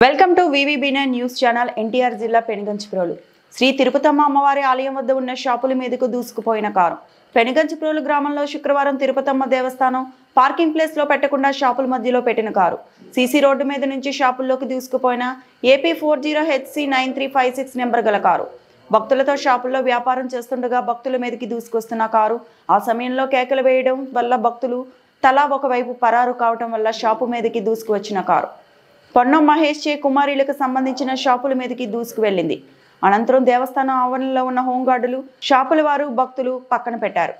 Welcome to VVB nine news channel. NTR జిల్లా పెనుగంచిప్రోలు శ్రీ తిరుపతమ్మ అమ్మవారి ఆలయం వద్ద ఉన్న షాపుల మీదకు దూసుకుపోయిన కారు. పెనుగంచిప్రోలు గ్రామంలో శుక్రవారం తిరుపతమ్మ దేవస్థానం పార్కింగ్ ప్లేస్ లో పెట్టకుండా షాపుల మధ్యలో పెట్టిన కారు సీసీ రోడ్డు మీద నుంచి షాపుల్లోకి దూసుకుపోయిన AP 40HC 9356 నెంబర్ గల కారు. భక్తులతో షాపుల్లో వ్యాపారం చేస్తుండగా భక్తుల మీదకి దూసుకొస్తున్న కారు ఆ సమయంలో కేకలు వేయడం వల్ల భక్తులు తలా ఒకవైపు పరారు కావడం వల్ల షాపు మీదకి దూసుకువచ్చిన కారు పొన్నం మహేష్ చే కుమారీలకు సంబంధించిన షాపుల మీదకి దూసుకు వెళ్ళింది. అనంతరం దేవస్థానం ఆవరణలో ఉన్న హోంగార్డులు షాపుల వారు భక్తులు పక్కన పెట్టారు.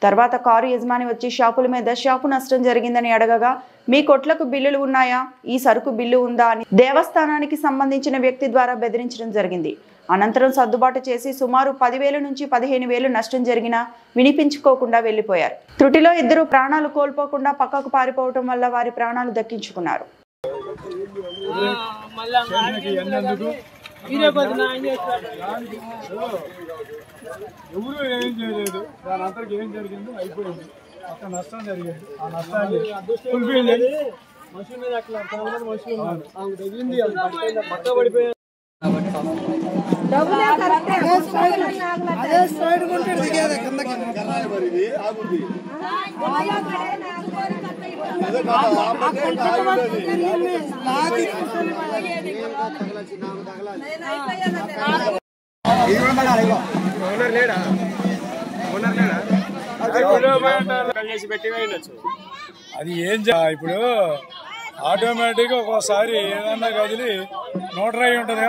తర్వాత కారు యజమాని వచ్చి షాపుల మీద షాపు నష్టం జరిగిందని అడగగా మీ కొట్లకు బిల్లులు ఉన్నాయా, ఈ సరుకు బిల్లు ఉందా అని దేవస్థానానికి సంబంధించిన వ్యక్తి ద్వారా బెదిరించడం జరిగింది. అనంతరం సర్దుబాటు చేసి సుమారు 10,000 నుంచి 15,000 నష్టం జరిగినా వినిపించుకోకుండా వెళ్లిపోయారు. త్రుటిలో ఇద్దరు ప్రాణాలు కోల్పోకుండా పక్కకు పారిపోవడం వల్ల వారి ప్రాణాలు దక్కించుకున్నారు. ఎవరు ఏం చేయలేదు, దాని అంతరికి ఏం జరిగిందో అయిపోయింది. అక్కడ నష్టం జరిగింది. ఆ నష్టాన్ని మనుషుల మీద అట్లా మనుషులు ఉన్నారు తగిలింది, పక్క పడిపోయారు. అది ఏం ఇప్పుడు ఆటోమేటిక్ గా ఒక్కోసారి ఏదన్నా కదిలి 120 ఉంటుంది.